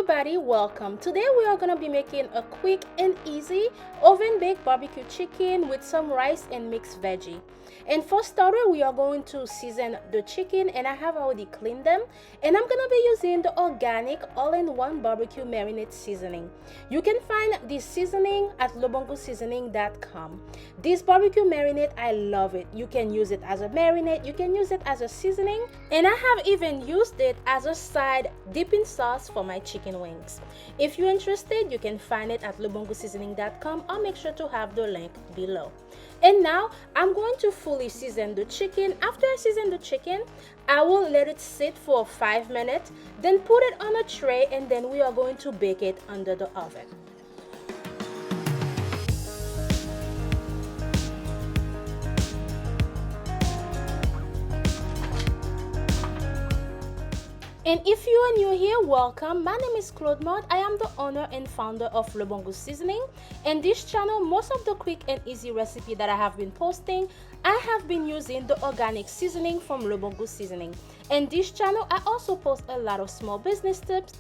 everybody, welcome. Today we are going to be making a quick and easy oven baked barbecue chicken with some rice and mixed veggie. And for starter, we are going to season the chicken, and I have already cleaned them, and I'm going to be using the organic all-in-one barbecue marinade seasoning. You can find this seasoning at lebongoseasoning.com. This barbecue marinade, I love it. You can use it as a marinade, you can use it as a seasoning, and I have even used it as a side dipping sauce for my chicken wings. If you're interested, you can find it at lebongoseasoning.com. I'll make sure to have the link below. And now I'm going to fully season the chicken. After I season the chicken, I will let it sit for 5 minutes, then put it on a tray, and then we are going to bake it under the oven. And if you are new here, welcome. My name is Claude Mott. I am the owner and founder of Le Bon Goût Seasoning. And this channel, most of the quick and easy recipe that I have been posting, I have been using the organic seasoning from Le Bon Goût Seasoning. And this channel, I also post a lot of small business tips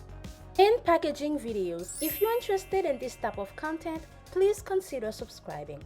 and packaging videos. If you're interested in this type of content, please consider subscribing.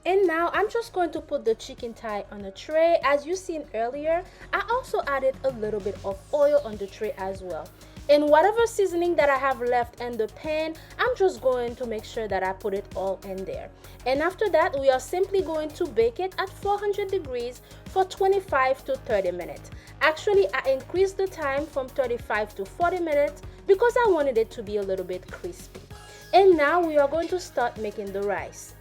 And now I'm just going to put the chicken thigh on a tray. As you seen earlier, I also added a little bit of oil on the tray as well. And whatever seasoning that I have left in the pan, I'm just going to make sure that I put it all in there. And after that, we are simply going to bake it at 400 degrees for 25 to 30 minutes. Actually, I increased the time from 35 to 40 minutes because I wanted it to be a little bit crispy. And now we are going to start making the rice.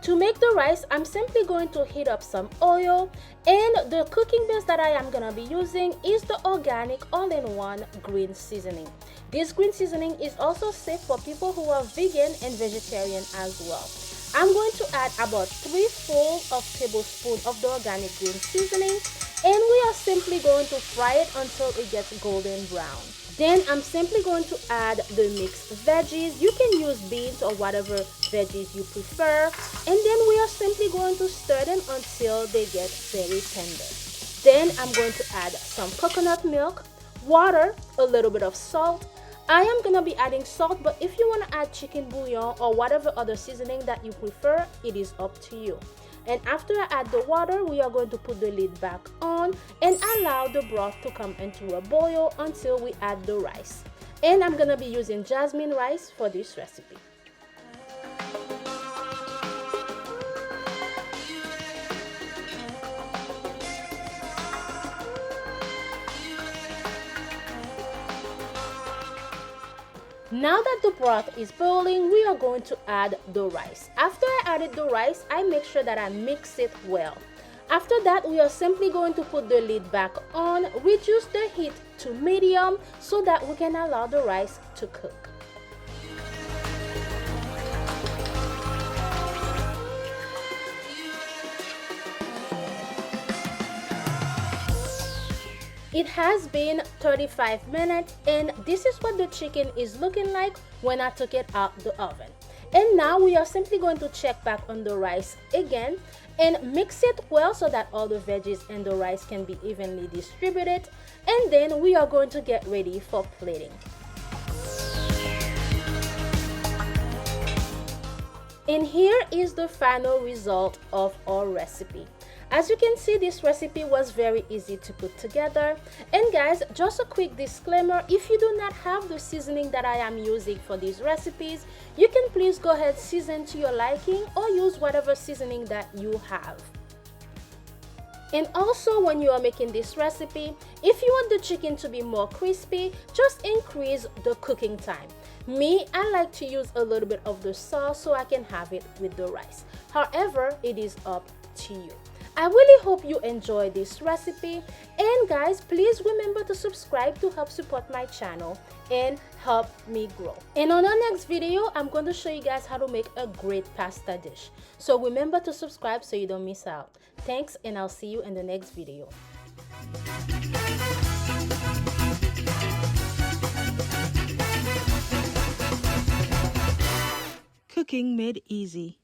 To make the rice, I'm simply going to heat up some oil, and the cooking base that I am going to be using is the organic all-in-one green seasoning. This green seasoning is also safe for people who are vegan and vegetarian as well. I'm going to add about 3 full tablespoons of the organic green seasoning, and we are simply going to fry it until it gets golden brown. Then I'm simply going to add the mixed veggies. You can use beans or whatever veggies you prefer. And then we are simply going to stir them until they get very tender. Then I'm going to add some coconut milk, water, a little bit of salt. I am going to be adding salt, but if you want to add chicken bouillon or whatever other seasoning that you prefer, it is up to you. And after I add the water, we are going to put the lid back on and allow the broth to come into a boil until we add the rice. And I'm going to be using jasmine rice for this recipe. Now that the broth is boiling, we are going to add the rice. After I added the rice, I make sure that I mix it well. After that, we are simply going to put the lid back on, reduce the heat to medium so that we can allow the rice to cook. It has been 35 minutes, and this is what the chicken is looking like when I took it out the oven. And now we are simply going to check back on the rice again and mix it well so that all the veggies and the rice can be evenly distributed. And then we are going to get ready for plating. And here is the final result of our recipe. As you can see, this recipe was very easy to put together. And guys, just a quick disclaimer, if you do not have the seasoning that I am using for these recipes, you can please go ahead, season to your liking, or use whatever seasoning that you have. And also, when you are making this recipe, if you want the chicken to be more crispy, just increase the cooking time. Me, I like to use a little bit of the sauce so I can have it with the rice. However, it is up to you. I really hope you enjoy this recipe, and guys, please remember to subscribe to help support my channel and help me grow. And on our next video, I'm going to show you guys how to make a great pasta dish. So remember to subscribe so you don't miss out. Thanks, and I'll see you in the next video. Cooking made easy.